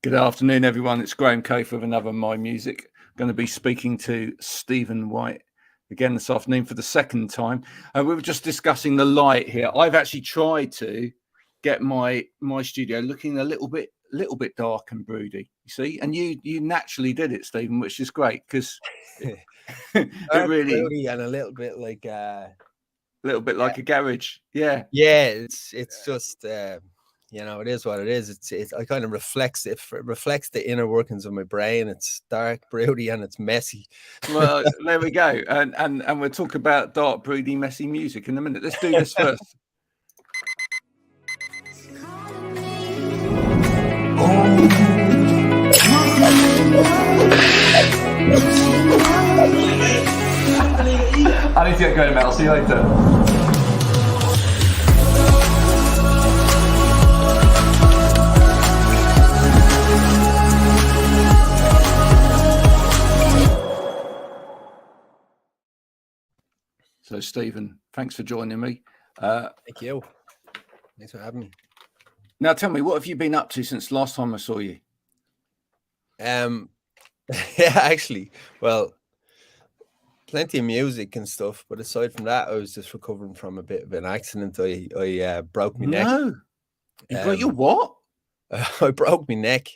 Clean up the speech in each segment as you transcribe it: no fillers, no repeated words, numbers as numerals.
Good afternoon, everyone. It's Graham Cofe with another My Music. I'm going to be speaking to Stephen White again this afternoon for the second time. We were just discussing the light here. I've actually tried to get my studio looking a little bit dark and broody. You see, and you naturally did it, Stephen, which is great because it really broody and a little bit like a like a garage. Yeah, it's just. It is what it is. It kind of reflects the inner workings of my brain. It's dark, broody, and it's messy. Well, there we go. And we'll talk about dark, broody, messy music in a minute. Let's do this first. I need to get going, Mel. See you later. So, Stephen, thanks for joining me. Thank you. Thanks for having me. Now, tell me, what have you been up to since last time I saw you? Yeah, actually, well, plenty of music and stuff. But aside from that, I was just recovering from a bit of an accident. I broke my neck. No, you broke your what? I broke my neck.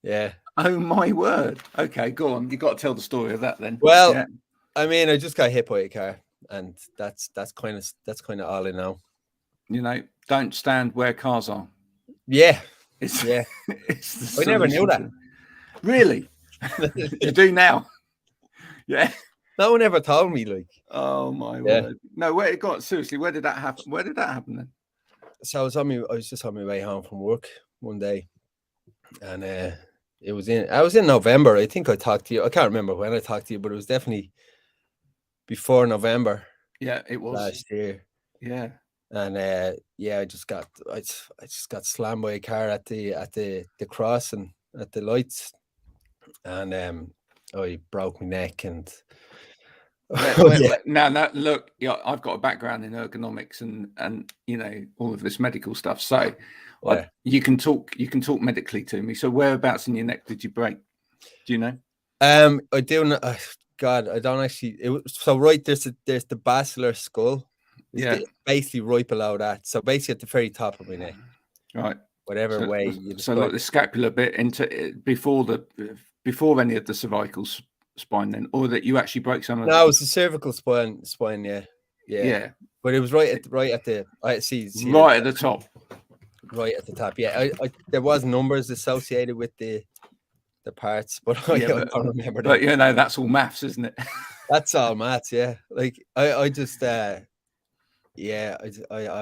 Yeah. Oh my word. Okay, go on. You got to tell the story of that then. Well. Yeah. I mean, I just got hit by a car, and that's kind of all I know. Don't stand where cars are. Yeah, it's I never knew that. Really? You do now? Yeah. No one ever told me. Like, oh my word! No, where did that happen? Where did that happen then? So I was just on my way home from work one day, and I was in November. I think I talked to you. I can't remember when I talked to you, but it was definitely before November. Yeah, it was last year. Yeah, and I just got slammed by a car at the crossing at the lights, and I broke my neck. And now look, I've got a background in ergonomics and all of this medical stuff, so you can talk medically to me. So whereabouts in your neck did you break? Do you know? I do. God, I don't actually. So right, there's the basilar skull. It's basically right below that. So basically at the very top of my neck. Right. Whatever way. So like the scapular bit into before any of the cervical spine, then, or that you actually broke some of. No, it was the cervical spine. Yeah. But it was right at the. I see right at the top. Right at the top. Yeah, there was numbers associated with the parts, but I don't remember that. But that's all maths, isn't it? That's all maths, yeah. Like I just I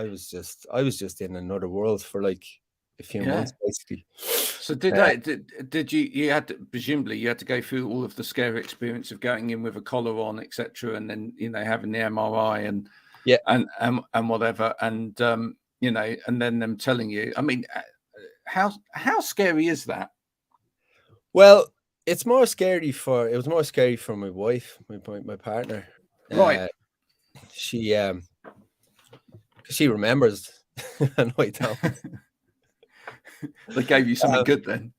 was just in another world for like a few months, basically. So did you had to, presumably you had to go through all of the scary experience of going in with a collar on, etc., and then having the MRI and whatever, and and then them telling you. I mean, how scary is that? Well, it was more scary for my wife, my partner. Right. She remembers and I don't. They gave you something good then.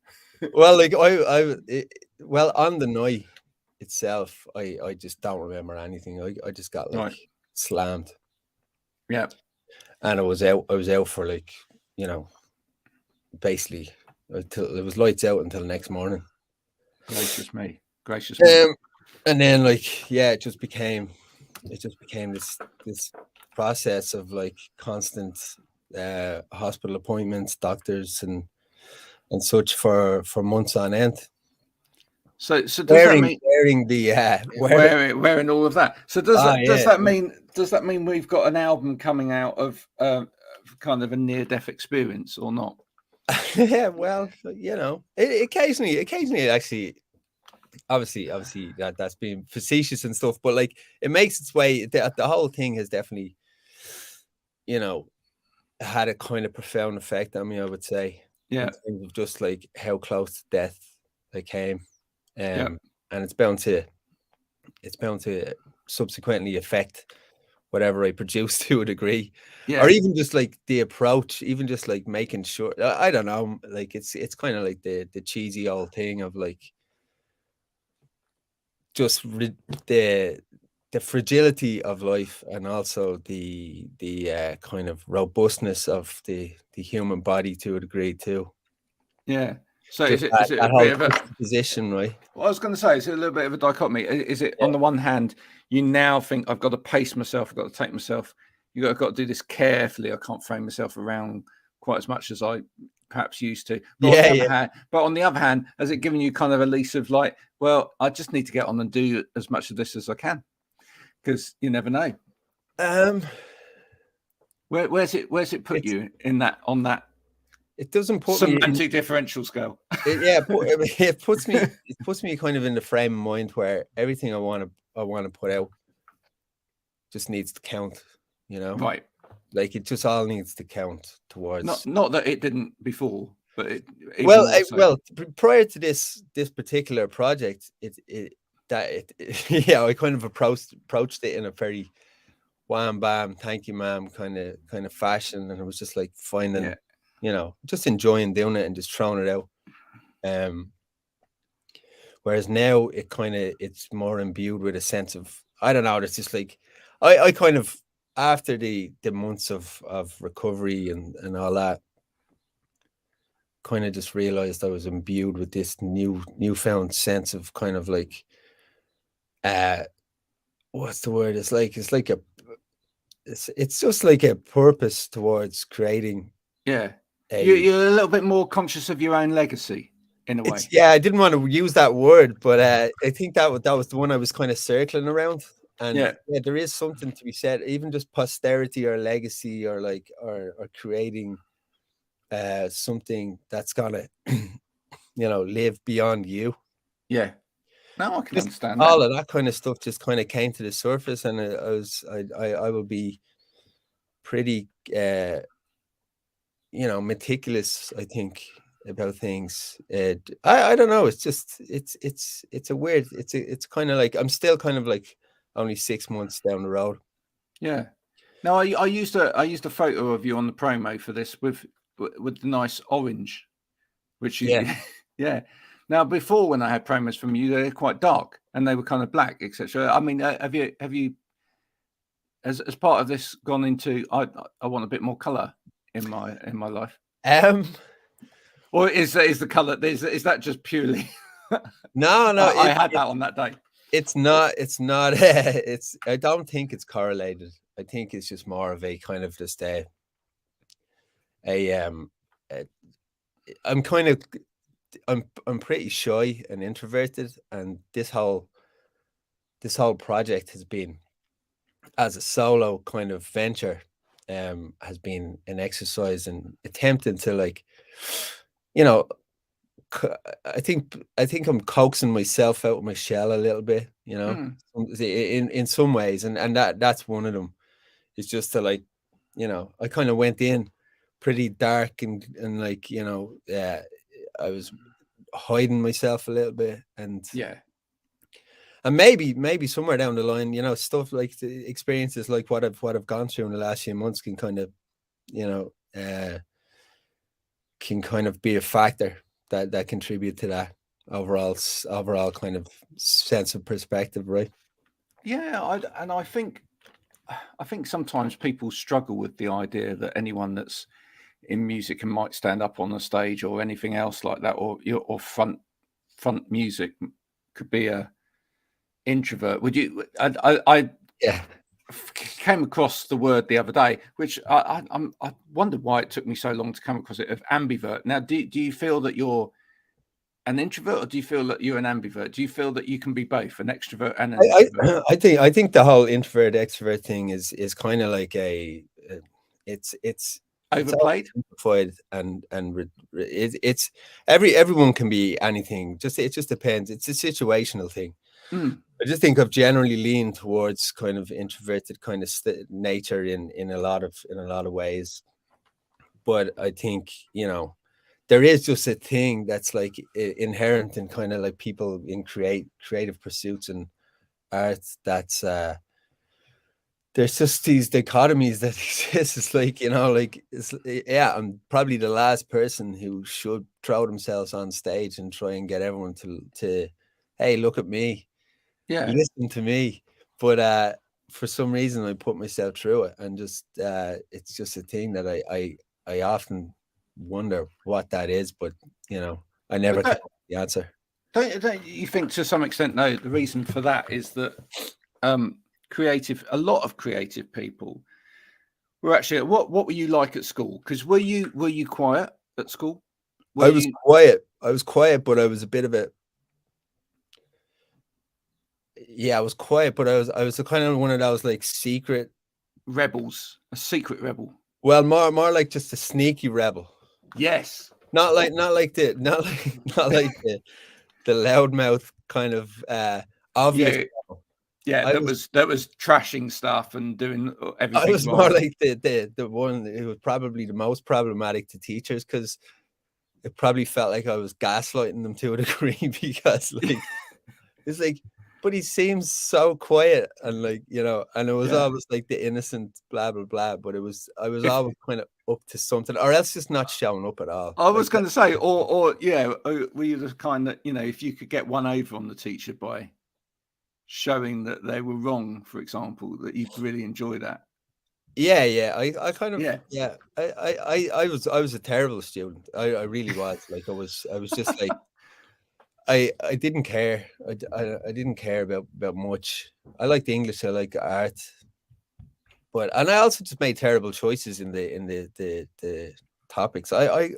Well, like on the night itself, I just don't remember anything. I just got slammed. Yeah. And I was out for basically until it was lights out until the next morning. Gracious me. And then it just became this process of constant hospital appointments, doctors and such for months on end. So does that mean wearing all of that? So does that mean we've got an album coming out of kind of a near-death experience or not? Yeah, well, occasionally actually, obviously that's being facetious and stuff, but it makes its way. The whole thing has definitely, had a kind of profound effect on me, I would say. Yeah. In terms of just how close to death I came. And it's bound to subsequently affect whatever I produce to a degree, Yeah. or even just like the approach, even just like making sure. I don't know, like it's kind of like the cheesy old thing of like just the fragility of life, and also the kind of robustness of the human body to a degree too. Yeah. So Just is it a that whole bit of a, position, right? well, I was going to say, it's a little bit of a dichotomy. Is it, Yeah. on the one hand, you now think I've got to pace myself, I've got to take myself, I've got to do this carefully. I can't frame myself around quite as much as I perhaps used to. But on the other hand, has it given you kind of a lease of like, well, I just need to get on and do as much of this as I can, because you never know. Where's it put you in that, on that? It doesn't put semantic differential scale. It puts me kind of in the frame of mind where everything I want to put out just needs to count, you know? Right. Like it just all needs to count towards. Not that it didn't before, but it. Well, prior to this particular project, I kind of approached it in a very wham bam, thank you, ma'am, kind of fashion, and it was just like finding, you know, just enjoying doing it and just throwing it out. Whereas now it's more imbued with a sense of, I don't know, it's just like I kind of, after the months of recovery and all that, kind of just realized I was imbued with this newfound sense of kind of like, what's the word? It's just like a purpose towards creating. Yeah. You're a little bit more conscious of your own legacy in a way. Yeah, I didn't want to use that word, but I think that was the one I was kind of circling around. And yeah, there is something to be said, even just posterity or legacy, or like or creating something that's gonna live beyond you. Yeah. No, I can understand all that. of that kind of stuff just kind of came to the surface, and I will be pretty meticulous, I think, about things. I don't know, it's just it's a weird, it's kind of like I'm still kind of like only 6 months down the road. Yeah. No, I used a photo of you on the promo for this with the nice orange, which yeah. Now, before, when I had promos from you, they're quite dark and they were kind of black, etc. I mean, have you as part of this gone into I want a bit more color in my life? Or is the color, is that just purely? No, I had that on that day. It's not. It's. I don't think it's correlated. I think it's just more of a kind of just I'm pretty shy and introverted, and this whole project has been, as a solo kind of venture, has been an exercise in attempting to, like, I think I'm coaxing myself out of my shell a little bit, in some ways, and that's one of them. It's just to, like, I kind of went in pretty dark and like, I was hiding myself a little bit, and maybe somewhere down the line, stuff like the experiences like what I've gone through in the last few months can kind of, can kind of be a factor that contribute to that overall kind of sense of perspective, right? Yeah, I think sometimes people struggle with the idea that anyone that's in music and might stand up on a stage or anything else like that, or front music, could be a introvert. Would you? I came across the word the other day, which I wondered why it took me so long to come across it, of ambivert. Now, do you feel that you're an introvert, or do you feel that you're an ambivert? Do you feel that you can be both an extrovert and an introvert? I think the whole introvert extrovert thing is kind of like it's overplayed, and it's everyone can be anything. It just depends. It's a situational thing. I just think I've generally leaned towards kind of introverted kind of nature in a lot of ways, but I think, there is just a thing that's like inherent in kind of like people in creative pursuits and art, that's there's just these dichotomies that exist. It's like, like yeah, I'm probably the last person who should throw themselves on stage and try and get everyone to hey, look at me, listen to me. But for some reason I put myself through it, and just it's just a thing that I often wonder what that is, but I never can the answer. Don't you think to some extent, though, the reason for that is that a lot of creative people were actually, what were you like at school? Because were you quiet at school? I was quiet, but I was a bit of a, yeah, I was quiet, but I was a kind of one of those like secret rebels, a secret rebel. Well, more like just a sneaky rebel. Yes. Not like the loudmouth kind of obvious. Yeah, that was trashing stuff and doing everything. I was more like the one who was probably the most problematic to teachers, because it probably felt like I was gaslighting them to a degree, because like it's like, but he seems so quiet, and like, and it was always like the innocent blah blah blah, but I was always kind of up to something, or else just not showing up at all. I was going to say, or were you the kind that, if you could get one over on the teacher by showing that they were wrong, for example, that you'd really enjoy that? Yeah. I kind of I was a terrible student. I really was. Like I was just like I didn't care. I didn't care about much. I liked English. I liked art, and I also just made terrible choices in the topics. I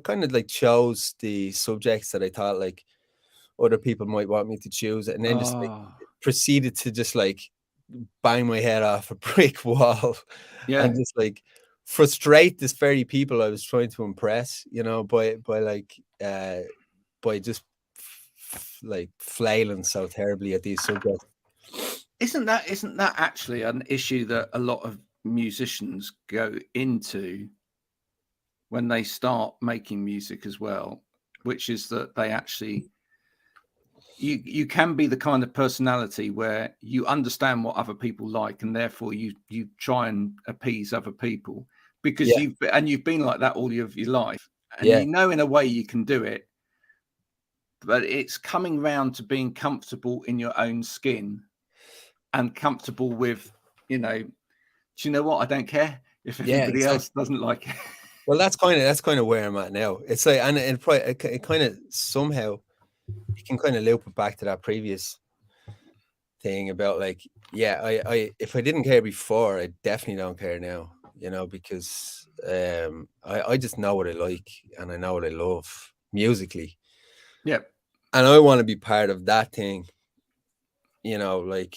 kind of like chose the subjects that I thought like other people might want me to choose, and then just like proceeded to just like bang my head off a brick wall, and just like frustrate this very people I was trying to impress, by just like flailing so terribly at these subjects. Isn't that actually an issue that a lot of musicians go into when they start making music as well, which is that they actually, you can be the kind of personality where you understand what other people like, and therefore you try and appease other people, because you've been like that all of your life, and in a way you can do it, but it's coming round to being comfortable in your own skin and comfortable with, do you know what? I don't care if everybody else doesn't like it. Well, that's kind of where I'm at now. It's like, and it kind of somehow you can kind of loop it back to that previous thing about like, I if I didn't care before, I definitely don't care now, because I just know what I like, and I know what I love musically. Yeah. And I want to be part of that thing, like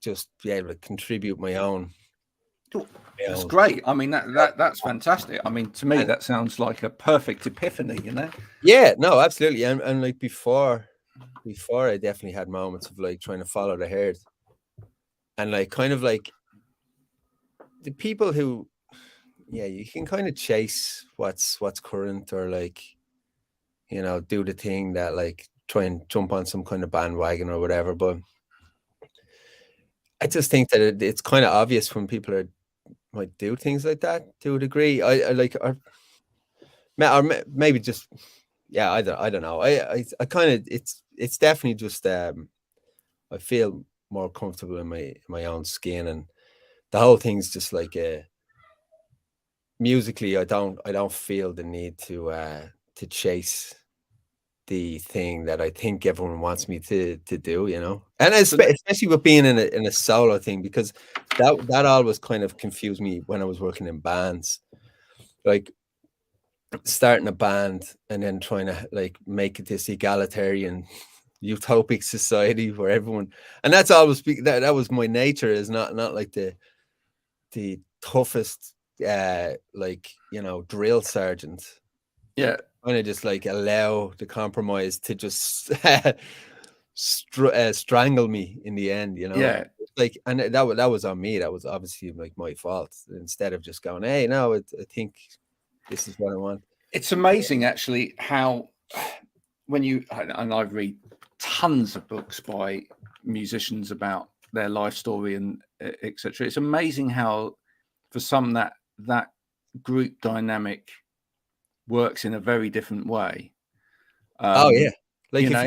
just be able to contribute my own. That's great. I mean, that's fantastic. I mean, to me, that sounds like a perfect epiphany, Yeah, no, absolutely. And like before I definitely had moments of like trying to follow the herd, and like kind of like the people who, you can kind of chase what's current, or like, do the thing that like try and jump on some kind of bandwagon or whatever. But I just think that it's kind of obvious when people might do things like that to a degree. I like, or maybe just, I don't know. I kind of, it's definitely just I feel more comfortable in my own skin, and the whole thing's just like musically I don't feel the need to chase the thing that I think everyone wants me to do, and especially with being in a solo thing, because that always kind of confused me when I was working in bands, like starting a band and then trying to like make it this egalitarian utopic society where everyone, and that's always that was my nature, is not like the toughest like drill sergeant. Kind of just like allow the compromise to just strangle me in the end, like, and that was on me. That was obviously like my fault, instead of just going, hey, no, I think this is what I want. It's amazing actually how when you, and I read tons of books by musicians about their life story and etc. It's amazing how for some that group dynamic works in a very different way. Oh yeah, like you if know,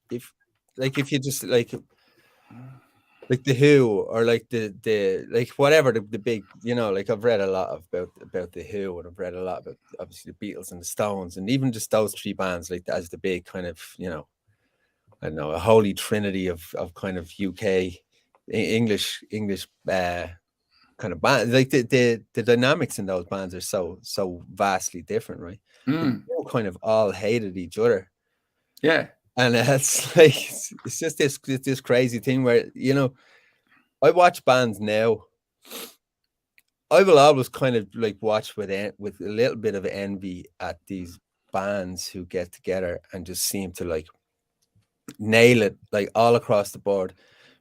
you, if you just like the Who or like the like whatever the big, you know, like I've read a lot about the Who, and I've read a lot about obviously the Beatles and the Stones, and even just those three bands like as the big kind of, you know, I don't know, a holy trinity of kind of UK English kind of band. Like the dynamics in those bands are so vastly different, right? They kind of all hated each other. Yeah. And it's like it's just this crazy thing where, you know, I watch bands now. I will always kind of like watch with a little bit of envy at these bands who get together and just seem to like nail it, like all across the board.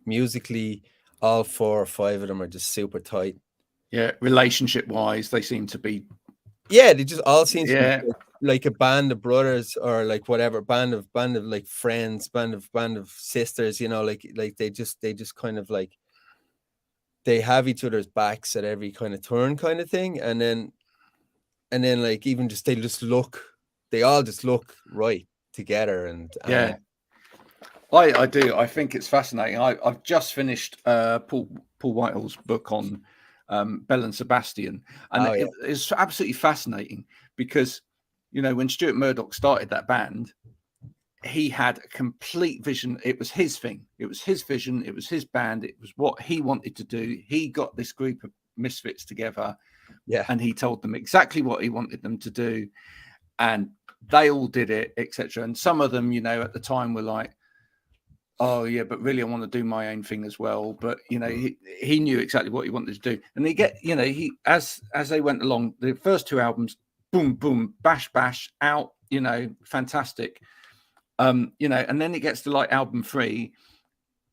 Musically, all 4 or 5 of them are just super tight. Yeah, relationship wise, they seem to be. Yeah, they just all seem to be like a band of brothers, or like whatever, band of like friends, band of sisters, you know, like they just kind of like they have each other's backs at every kind of turn kind of thing. And then like even just they all just look right together. And yeah, I do. I think it's fascinating. I've just finished Paul Whitehall's book on Belle and Sebastian, and it's absolutely fascinating because, you know, when Stuart Murdoch started that band, he had a complete vision. It was his thing. It was his vision. It was his band. It was what he wanted to do. He got this group of misfits together, and he told them exactly what he wanted them to do, and they all did it, etc. And some of them, you know, at the time were like, oh yeah, but really I want to do my own thing as well. But you know, he knew exactly what he wanted to do. And he as they went along, the first 2 albums, boom, boom, bash, bash, out, you know, fantastic. You know, and then it gets to like album 3,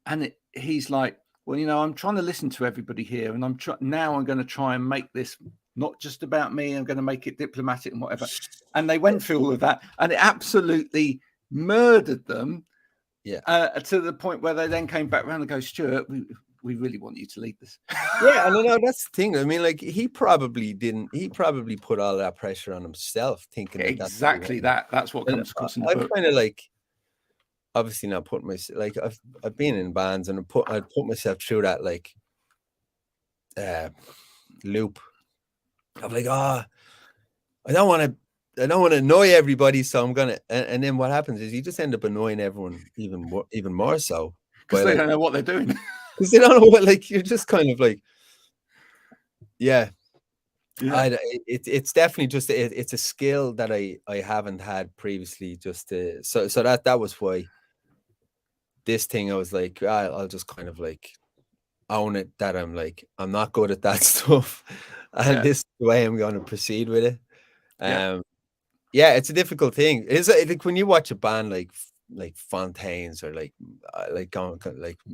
and he's like, well, you know, I'm trying to listen to everybody here, and I'm going to try and make this not just about me. I'm going to make it diplomatic and whatever. And they went through all of that, and it absolutely murdered them. To the point where they then came back around and go, Stuart, we really want you to lead this. Yeah, I know that's the thing. I mean, like he probably put all that pressure on himself, thinking exactly that's what comes across in the book. I'm kind of like, obviously not putting myself, like I've been in bands and I put myself through that like loop of like, I don't want to annoy everybody, so I'm gonna, and then what happens is you just end up annoying everyone even more so, because they don't know what they're doing. Because they don't know what, like, you're just kind of like, it's definitely just it's a skill that I haven't had previously. Just so that was why this thing I was like, I'll just kind of like own it, that I'm not good at that stuff, and this is the way I'm going to proceed with it. It's a difficult thing. It's like when you watch a band like Fontaines or like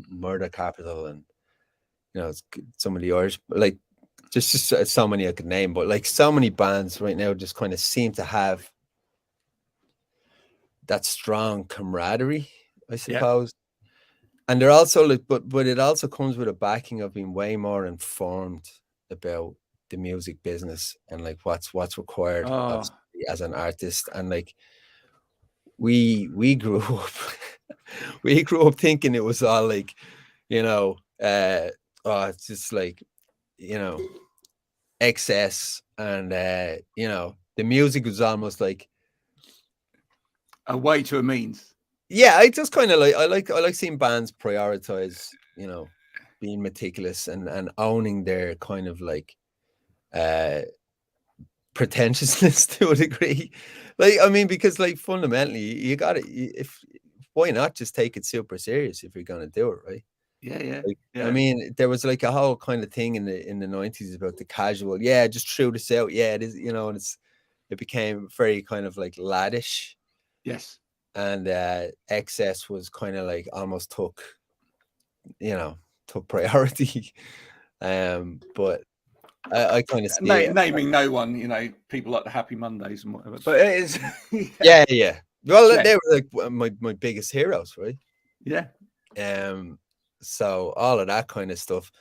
Murder Capital, and you know, some of the Irish, like just so many I could name, but like so many bands right now just kind of seem to have that strong camaraderie, I suppose. And they're also like, but it also comes with a backing of being way more informed about the music business and like what's required as an artist. And like we grew up thinking it was all like, you know, it's just like, you know, excess, and you know, the music was almost like a way to a means. I just kind of like I like seeing bands prioritize, you know, being meticulous and owning their kind of like pretentiousness to a degree. Like, I mean, because like fundamentally you gotta, why not just take it super serious if you're gonna do it, right? I mean, there was like a whole kind of thing in the 90s about the casual, just throw this out, it is, you know, and it became very kind of like laddish. Yes. And excess was kind of like almost took priority. But I kind of see naming no one, you know, people like the Happy Mondays and whatever. But it is Well, they were like my biggest heroes, right? So all of that kind of stuff.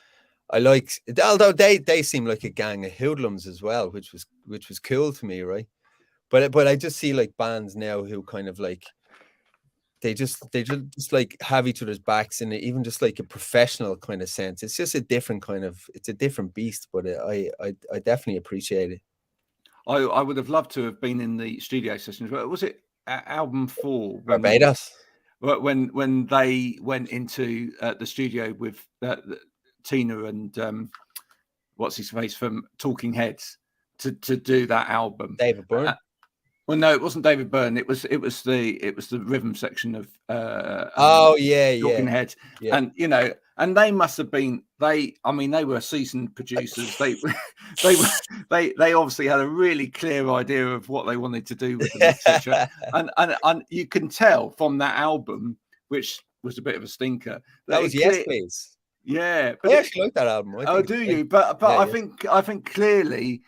I like, although they seem like a gang of hoodlums as well, which was cool to me, right? But I just see like bands now who kind of like they just like have each other's backs in it, even just like a professional kind of sense. It's just a different kind of, it's a different beast, but I definitely appreciate it. I would have loved to have been in the studio sessions. Was it album 4? Barbados. When they went into the studio with Tina and what's his face from Talking Heads to do that album. David Byrne. Well, no, it wasn't David Byrne. It was the rhythm section of Talking Heads, yeah. and and they must have been they were seasoned producers. They obviously had a really clear idea of what they wanted to do with them, etc. and you can tell from that album, which was a bit of a stinker. That was Yes Please. Yeah, but I actually like that album. Oh, do you? But I think clearly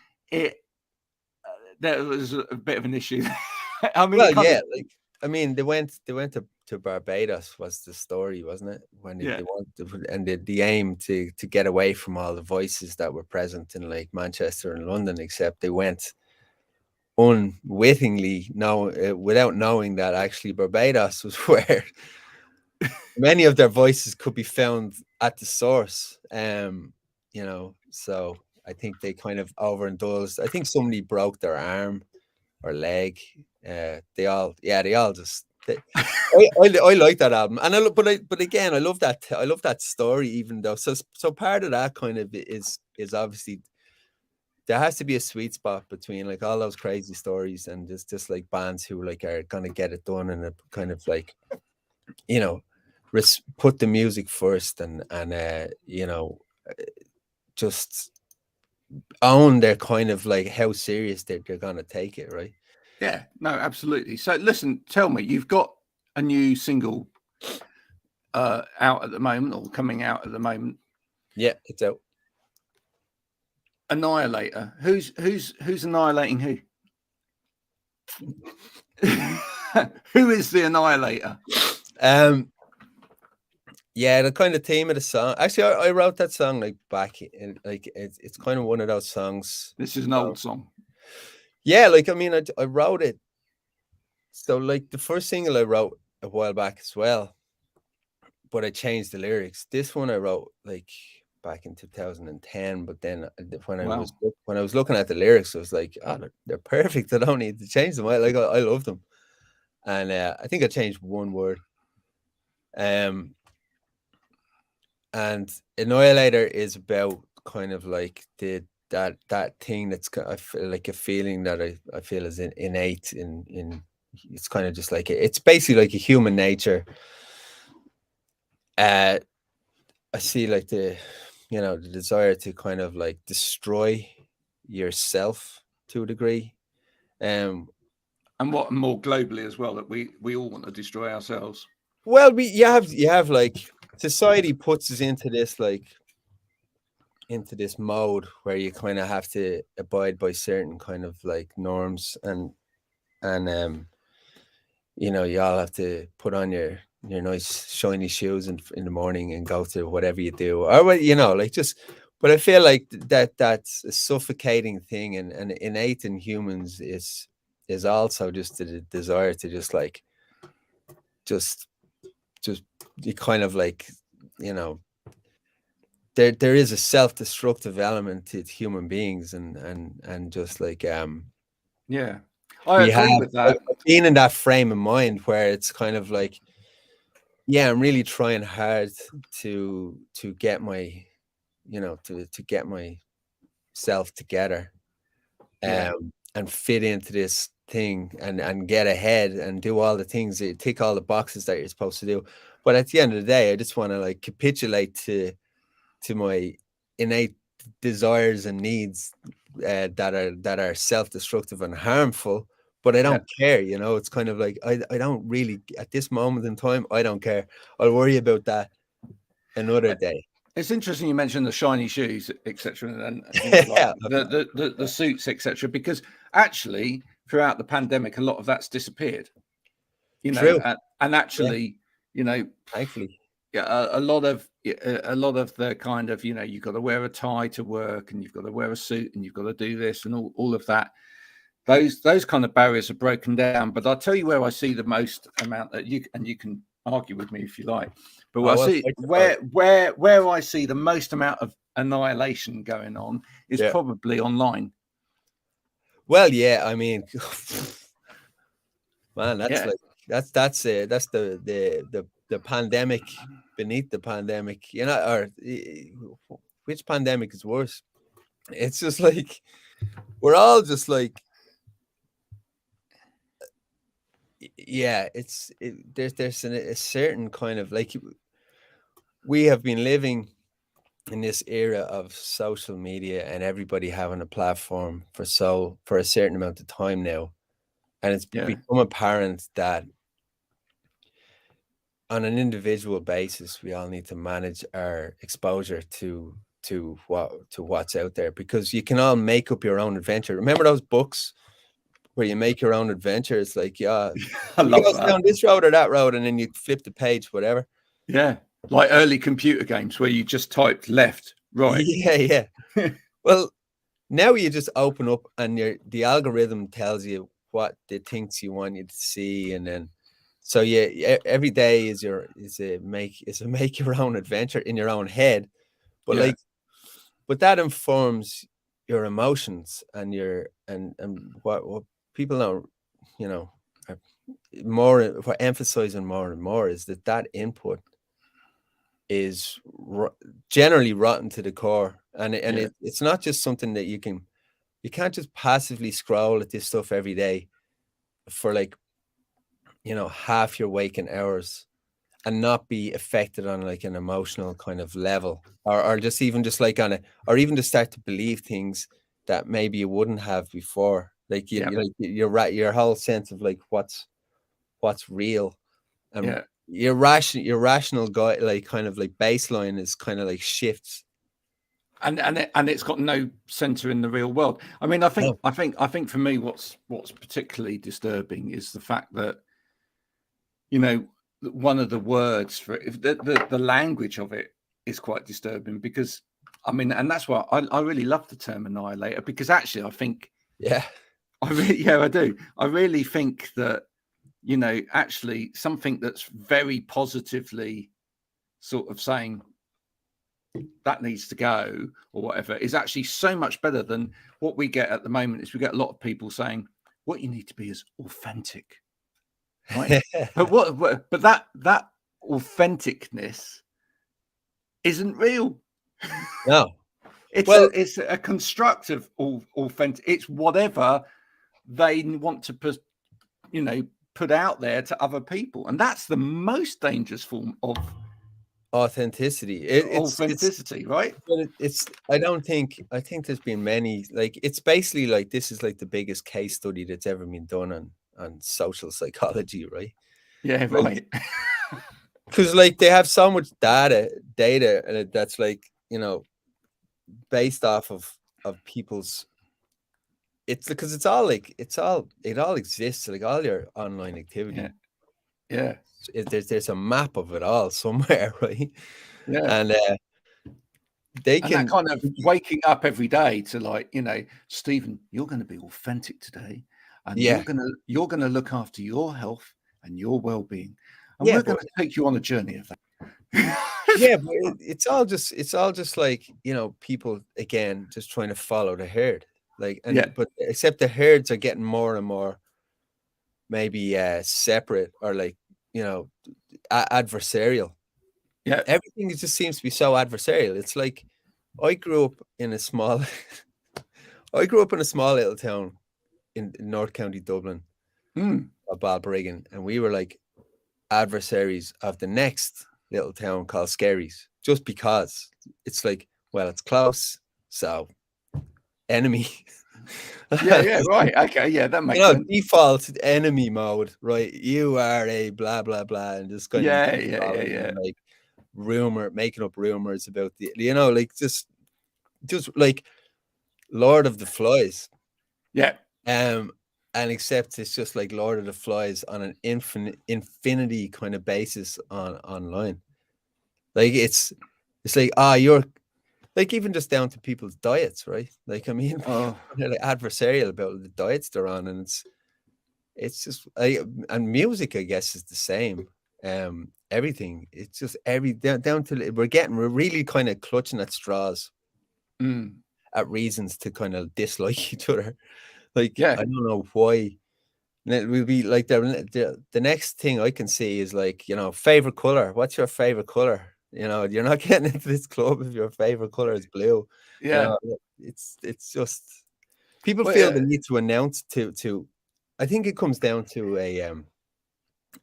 there was a bit of an issue. I mean, they went to Barbados was the story, wasn't it? When they wanted and the aim to get away from all the voices that were present in like Manchester and London, except they went unwittingly, without knowing that actually Barbados was where many of their voices could be found at the source. So I think they kind of overindulged. I think somebody broke their arm or leg. They all just. I like that album, and but again, I love that story. Even though, so part of that kind of is obviously there has to be a sweet spot between like all those crazy stories and just like bands who like are gonna get it done and kind of like, put the music first and just own their kind of like how serious they're gonna take it, right? Yeah, no, absolutely. So listen, tell me, you've got a new single out at the moment, or coming out at the moment. Yeah, it's out. Annihilator. Who's annihilating who? Who is the Annihilator? Yeah, the kind of theme of the song. Actually, I wrote that song like back in like it's kind of one of those songs. This is an old song. Yeah, like I mean, I wrote it. So like the first single I wrote a while back as well, but I changed the lyrics. This one I wrote like back in 2010, but then when I was looking at the lyrics, I was like, oh, they're perfect. I don't need to change them. I love them, and I think I changed one word. And Annihilator is about kind of like that thing that's I feel like a feeling that I feel is innate in it's kind of just like it's basically like a human nature. I see like the desire to kind of like destroy yourself to a degree. And what more globally as well, that we all want to destroy ourselves. Well, you have like society puts us into this mode where you kind of have to abide by certain kind of like norms and you all have to put on your nice shiny shoes in the morning and go to whatever you do, or but I feel like that's a suffocating thing, and innate in humans is also just the desire to just you kind of like there is a self-destructive element to human beings and just like yeah, I agree with that. Being in that frame of mind where it's kind of like, yeah, I'm really trying hard to get my to get myself together and fit into this thing and get ahead and do all the things, tick all the boxes that you're supposed to do. But at the end of the day, I just want to like capitulate to my innate desires and needs that are self-destructive and harmful, but I don't care. It's kind of like I don't really, at this moment in time, I don't care. I'll worry about that another day. It's interesting you mentioned the shiny shoes, etc., and the suits, etc., because actually throughout the pandemic, a lot of that's disappeared. True. And actually, thankfully, a lot of a lot of the kind of, you've got to wear a tie to work, and you've got to wear a suit, and you've got to do this, and all of that. Those kind of barriers are broken down. But I'll tell you where I see the most amount that you can argue with me if you like. But I see where I see the most amount of annihilation going on is probably online. Well, yeah, I mean, man, that's the pandemic beneath the pandemic, or which pandemic is worse? It's just like we're all just like, yeah, there's a certain kind of like, we have been living in this era of social media and everybody having a platform for a certain amount of time now, and it's become apparent that on an individual basis we all need to manage our exposure to what's out there, because you can all make up your own adventure. Remember those books where you make your own adventure? It's like, I love that. Down this road or that road, and then you flip the page, whatever. Yeah, like early computer games where you just typed left, right. Yeah. Well, now you just open up and the algorithm tells you what it thinks you want you to see, and then so every day is a make your own adventure in your own head, but but that informs your emotions and what people know, more what emphasizing more and more is that input is generally rotten to the core, and it's not just something that you can't just passively scroll at this stuff every day for like, half your waking hours and not be affected on like an emotional kind of level, or just like on or even to start to believe things that maybe you wouldn't have before. Like your whole sense of like what's real, and your rational guy, like kind of like baseline is kind of like shifts, and it's got no center in the real world. I mean, I think for me, what's particularly disturbing is the fact that, one of the words for it, the language of it is quite disturbing, because I mean, and that's why I really love the term annihilator, because actually I think, I do. I really think that, actually something that's very positively sort of saying that needs to go or whatever is actually so much better than what we get at the moment. Is we get a lot of people saying what you need to be is authentic. Right. but that authenticness isn't real. No. It's a constructive authentic. It's whatever they want to put out there to other people, and that's the most dangerous form of authenticity. Authenticity, right? But I think there's been many, like, it's basically like this is like the biggest case study that's ever been done on social psychology, right? Yeah, right. Because like they have so much data and that's like, based off of people's, it's because it all exists, like all your online activity. Yeah. There's a map of it all somewhere, right? Yeah. And they can that kind of waking up every day to like, Stephen, you're going to be authentic today, and you're going to look after your health and your well-being, and we're going to take you on a journey of that. But it's all just like, people again just trying to follow the herd, like, but except the herds are getting more and more maybe separate, or like, adversarial. Everything just seems to be so adversarial. It's like I grew up in a small little town in North County Dublin, of Balbriggan, and we were like adversaries of the next little town called Skerries, just because it's like, well, it's close, so enemy. Right, okay, that makes sense. Default enemy mode, right? You are a blah blah blah, and just kind of like making up rumors about the, like just like Lord of the Flies. And except it's just like Lord of the Flies on an infinity kind of basis online. Like it's It's like, you're like, even just down to people's diets, right? Like, I mean, they're like adversarial about the diets they're on, and it's just and music, I guess, is the same. Everything, it's just down to we're really kind of clutching at straws, at reasons to kind of dislike each other. Like, I don't know why. It will be like the next thing I can see is like, favorite color. What's your favorite color? You're not getting into this club if your favorite color is blue. Yeah. It's just people feel the need to announce to. I think it comes down to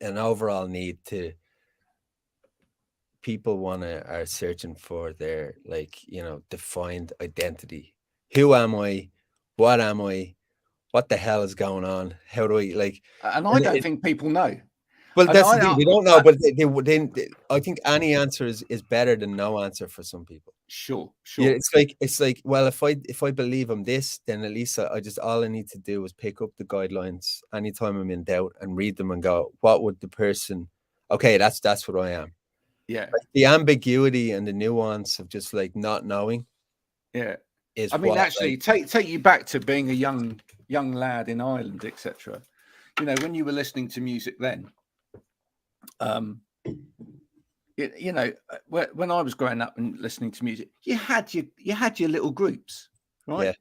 an overall need to. People are searching for their, like, defined identity. Who am I? What am I? What the hell is going on? How do I like? And I don't think people know. Well, that's the thing. They don't know, but they I think any answer is better than no answer for some people. Sure. Yeah, it's like, well, if I believe I'm this, then at least I just, all I need to do is pick up the guidelines anytime I'm in doubt and read them and go, what would the person? Okay, that's what I am. Yeah. Like, the ambiguity and the nuance of just like not knowing. Yeah. Is actually, take you back to being a young lad in Ireland, etc. When you were listening to music then, when I was growing up and listening to music, you had your little groups, right? Yeah.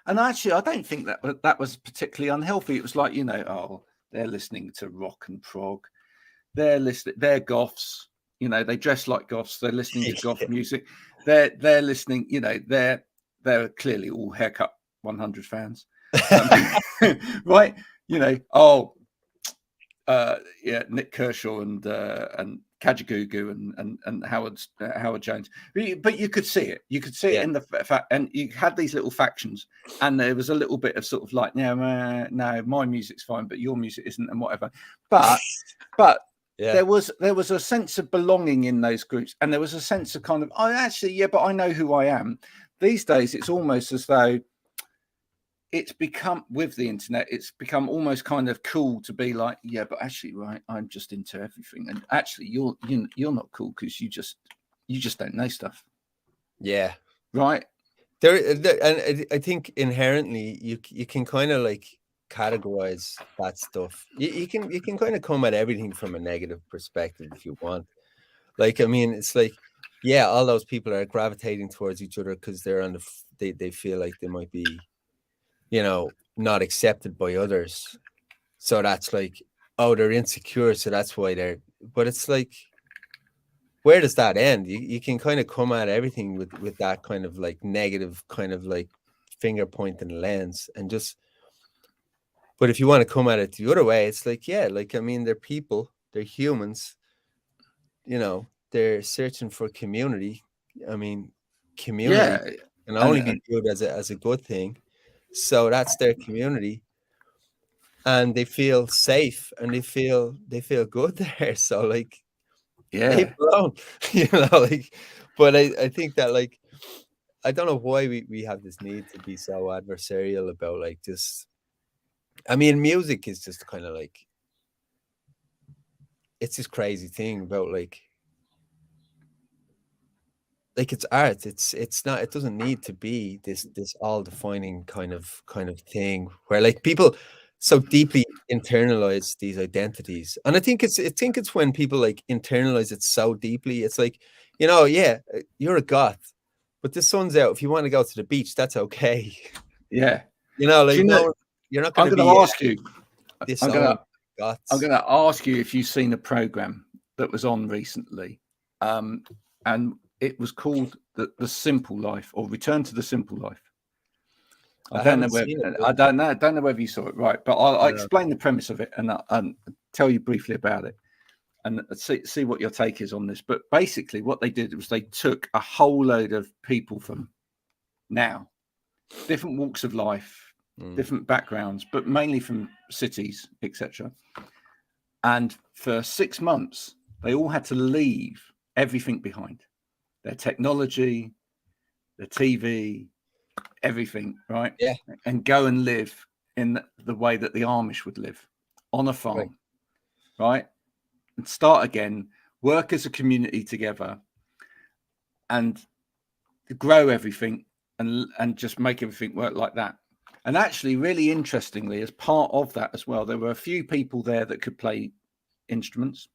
And actually, I don't think that was particularly unhealthy. It was like, they're listening to rock and prog, they're goths, they dress like goths, they're listening to goth music, they're listening, they're clearly all Haircut 100 fans, right? Nick Kershaw and Kajagoogoo and Howard Jones. But you could see it. You could see it in the fact, and you had these little factions, and there was a little bit of sort of like, no, my music's fine, but your music isn't, and whatever. But there was a sense of belonging in those groups, and there was a sense of kind of, but I know who I am. These days, it's almost as though it's become, with the internet, it's become almost kind of cool to be like, but actually, right, I'm just into everything, and actually, you're not cool because you just don't know stuff. Yeah, right. And I think inherently you can kind of like categorize that stuff. You can kind of come at everything from a negative perspective if you want. Like, I mean, it's like, all those people are gravitating towards each other because they're on they feel like they might be, not accepted by others. So that's like, they're insecure, so that's why but it's like, where does that end? You can kind of come at everything with that kind of like negative kind of like finger pointing lens, and just, but if you want to come at it the other way, it's like, I mean, they're people, they're humans, they're searching for community. I mean, community can only be viewed as a good thing. So that's their community, and they feel safe and they feel good there. So like, leave it alone, like. But I think that, like, I don't know why we have this need to be so adversarial about, like, just, I mean, music is just kind of like, it's this crazy thing about like it's art. It's not, it doesn't need to be this all defining kind of thing where like people so deeply internalize these identities. And I think it's when people like internalize it so deeply, it's like, you're a goth, but the sun's out. If you want to go to the beach, that's okay. Yeah. Like, you're not going to be. I'm going to ask you. I'm going to ask you if you've seen a program that was on recently, and it was called the Simple Life, or Return to the Simple Life. I don't know whether you saw it, right? But I'll explain the premise of it and tell you briefly about it, and see what your take is on this. But basically, what they did was they took a whole load of people from now, different walks of life, different backgrounds, but mainly from cities, etc. And for 6 months, they all had to leave everything behind. Their technology, their TV, everything, right? Yeah. And go and live in the way that the Amish would live, on a farm, right? And start again, work as a community together. and grow everything and just make everything work like that. And actually, really interestingly, as part of that as well, there were a few people there that could play instruments.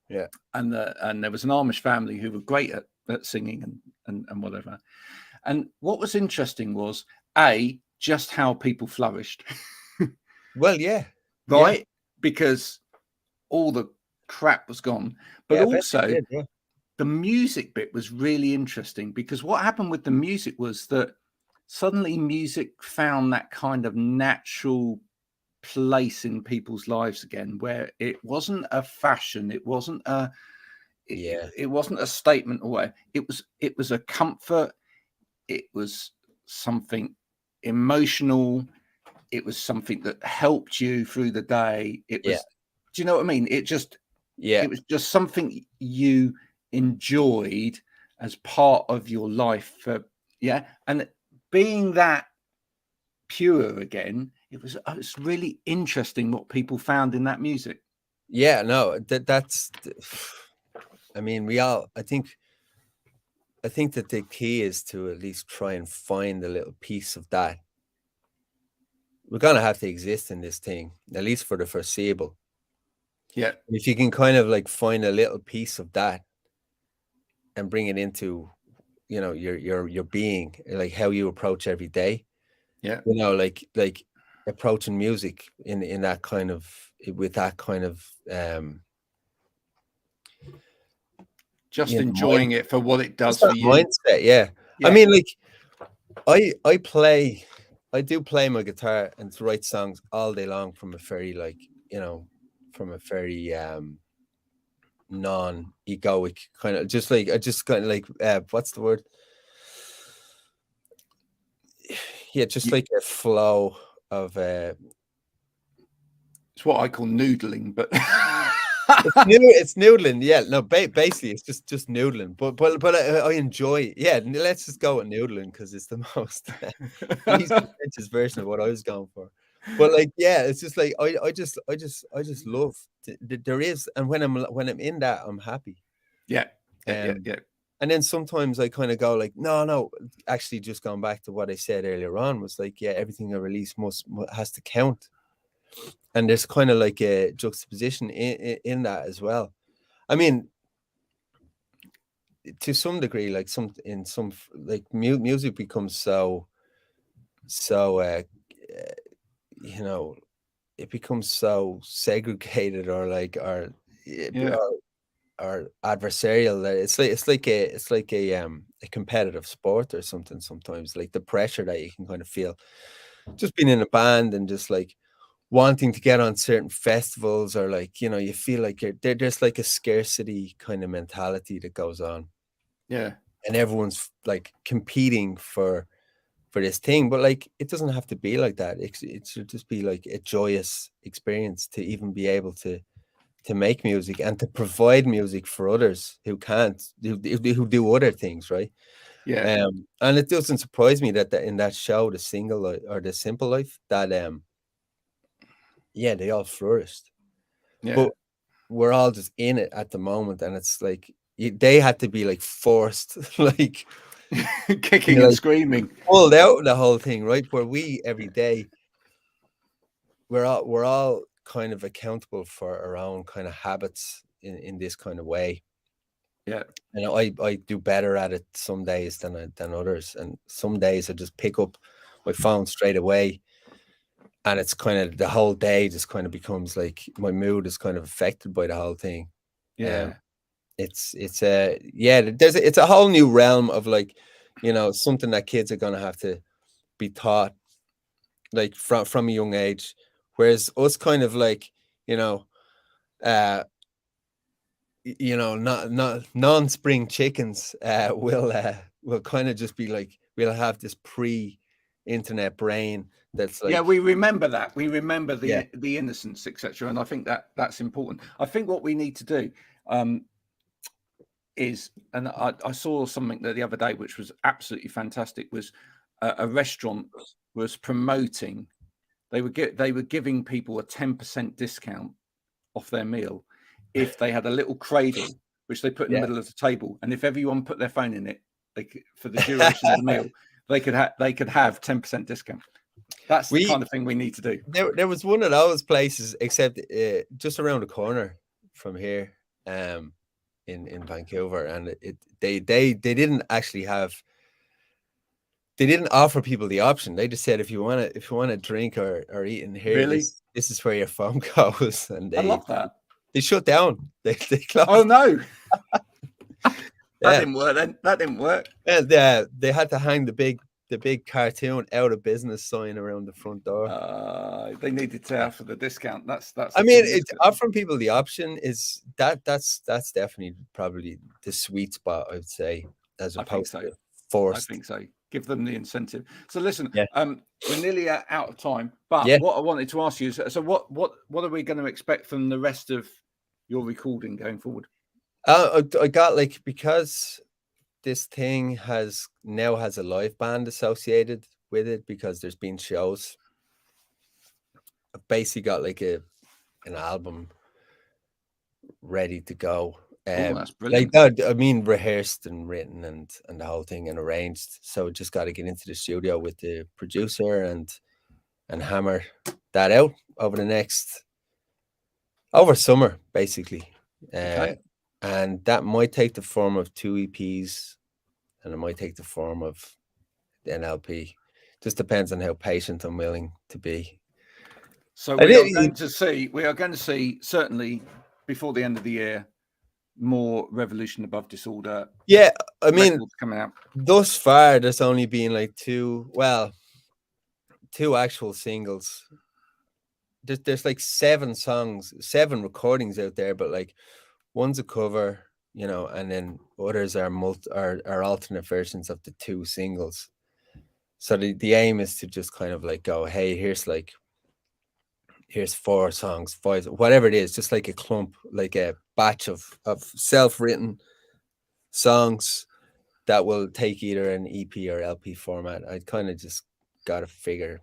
Yeah. And there was an Amish family who were great at singing and whatever. And what was interesting was just how people flourished. Well, yeah. Right? Yeah. Because all the crap was gone. But Yeah, I bet also they did, yeah. the music bit was really interesting, because what happened with the music was that suddenly music found that kind of natural place in people's lives again, where it wasn't a fashion, it wasn't a Yeah. it wasn't a statement away. It was a comfort. It was something emotional. It was something that helped you through the day. It was, Yeah. do you know what I mean? It was just something you enjoyed as part of your life. And being that pure again, it's really interesting what people found in that music. Yeah, no, that's I mean, I think that the key is to at least try and find a little piece of that. We're gonna have to exist in this thing, at least for the foreseeable. Yeah. If you can kind of like find a little piece of that and bring it into, your being, like how you approach every day. Yeah. Like approaching music in that kind of, with that kind of just enjoying it for what it does for you. Mindset, yeah. I mean, like I do play my guitar and write songs all day long from a very non-egoic kind of, just like, I just kind of like, what's the word? Yeah, just like a flow of it's what I call noodling, but it's noodling. Yeah, no, basically it's just noodling. But I enjoy it. Yeah, let's just go with noodling because it's the most least pretentious version of what I was going for. But like, yeah, it's just like I just love there is, and when I'm in that, I'm happy. Yeah. And then sometimes I kind of go like, no, actually, just going back to what I said earlier on, was like, yeah, everything I release has to count. And there's kind of like a juxtaposition in that as well. I mean, to some degree, like music becomes so it becomes so segregated, or like, or adversarial, that it's like a competitive sport or something. Sometimes, like the pressure that you can kind of feel just being in a band and just like wanting to get on certain festivals, or like, you feel like there's like a scarcity kind of mentality that goes on. Yeah. And everyone's like competing for this thing, but like, it doesn't have to be like that. It should just be like a joyous experience to even be able to make music and to provide music for others who can't, who do other things, right? Yeah. And it doesn't surprise me that in that show, The Single Life or The Simple Life, that they all flourished. Yeah. But we're all just in it at the moment, and it's like they had to be like forced, like kicking and screaming, pulled out the whole thing, right? Where we every day, we're all kind of accountable for our own kind of habits in this kind of way. Yeah. And I do better at it some days than others, and some days I just pick up my phone straight away, and it's kind of, the whole day just kind of becomes like, my mood is kind of affected by the whole thing. Yeah. It's it's a whole new realm of like, something that kids are going to have to be taught like from a young age, whereas us kind of like, not non-spring chickens will kind of just be like, we'll have this pre-internet brain that's like, yeah, we remember that. We remember the innocence, etc. And I think that's important. I think what we need to do is, and I saw something the other day which was absolutely fantastic, was a restaurant was promoting, they were giving people a 10% discount off their meal if they had a little cradle which they put in the middle of the table, and if everyone put their phone in it, for the duration of the meal, they could have 10% discount. That's the kind of thing we need to do. There was one of those places, except just around the corner from here, in Vancouver, and they didn't actually have. They didn't offer people the option. They just said if you want to drink or eat in here, Really? this is where your phone goes. And I love that. They shut down. They closed. Oh no. That didn't work then. That didn't work. And they had to hang the big cartoon out of business sign around the front door. They needed to offer the discount. That's. I mean, offering people the option is that's definitely probably the sweet spot, I would say, as opposed to forced. I think so. Give them the incentive. So listen, Yeah. We're nearly out of time. But what I wanted to ask you is, so what are we going to expect from the rest of your recording going forward? I got because this thing now has a live band associated with it because there's been shows. I've basically got an album ready to go. That's brilliant. That, I mean, rehearsed and written and the whole thing and arranged. So just got to get into the studio with the producer and hammer that out over summer, basically. Okay. And that might take the form of 2 EPs, and it might take the form of an LP. Just depends on how patient I'm willing to be. So we are going to see certainly before the end of the year more Revolution Above Disorder. Yeah, I mean, coming out. Thus far, there's only been two actual singles. There's 7 songs, 7 recordings out there, but one's a cover, and then others are alternate versions of the 2 singles. So the aim is to just kind of go, hey, here's 4 songs, 5, whatever it is, just a clump, a batch of self-written songs that will take either an EP or LP format. I kind of just got to figure.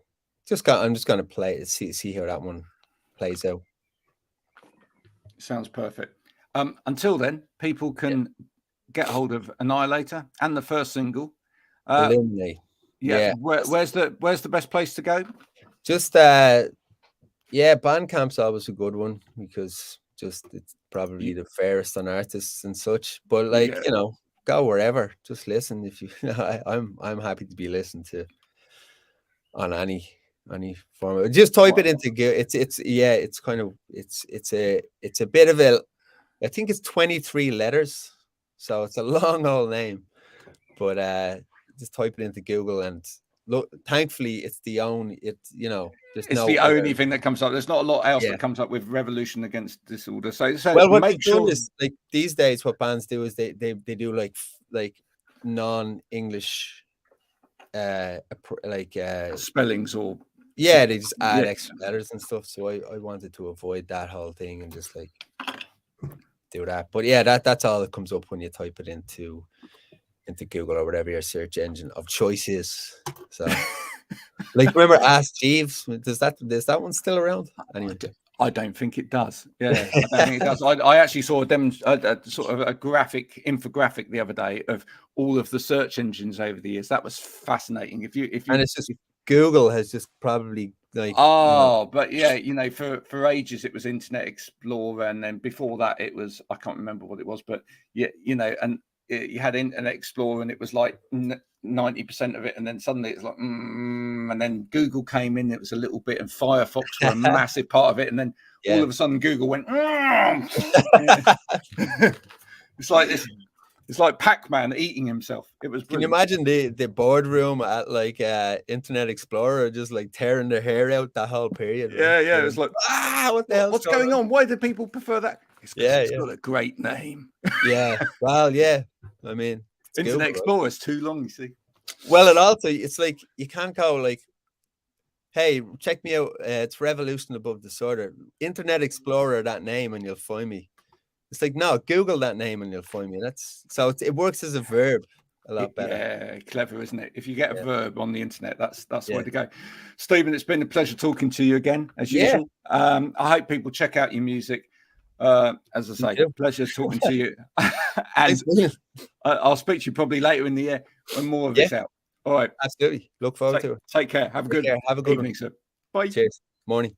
I'm just going to play it, see how that one plays out. Sounds perfect. Until then, people can get hold of Annihilator and the first single. Illuminate. Yeah. Where's the best place to go? Just Bandcamp's always a good one because it's probably the fairest on artists and such. But go wherever. Just listen if you. I'm happy to be listened to on any format. Just type it into it's kind of it's a bit of a. I think it's 23 letters, so it's a long old name. But just type it into Google and look. Thankfully, it's the only. It's the only thing that comes up. There's not a lot else that comes up with Revolution Against Disorder. So what make sure is these days, what bands do is they do like non-English spellings or they just add extra letters and stuff. So I wanted to avoid that whole thing and just do that. But that's all that comes up when you type it into Google or whatever your search engine of choice is. So remember Ask Jeeves? Is that one still around? Anyway. I don't think it does. Yeah, I don't think it does. I actually saw a sort of a infographic the other day of all of the search engines over the years. That was fascinating. If you and it's just Google has just probably but for ages it was Internet Explorer, and then before that it was, I can't remember what it was, but and you had Internet Explorer and it was 90% of it, and then suddenly it's and then Google came in, it was a little bit, and Firefox were a massive part of it, and then all of a sudden Google went it's like this. It's like Pac-Man eating himself. It was brilliant. Can you imagine the boardroom at Internet Explorer just tearing their hair out that whole period? Yeah. It was what the hell? What's going on? Why do people prefer that? It's got a great name. Yeah. Well, yeah. I mean, Internet Explorer is too long, you see. Well, it also, it's you can't go hey, check me out. It's Revolution Above Disorder. Internet Explorer, that name, and you'll find me. It's no, Google that name and you'll find me. It works as a verb a lot better. Yeah, clever, isn't it? If you get a verb on the internet, that's the way to go. Stephen, it's been a pleasure talking to you again, as usual. I hope people check out your music. As I say, too. pleasure talking to you. And Thanks, William. I'll speak to you probably later in the year when more of Yeah. it's out. All right. Absolutely. Look forward to it. Take care. Have a Take good care. Have a good evening, sir. Bye. Cheers. Morning.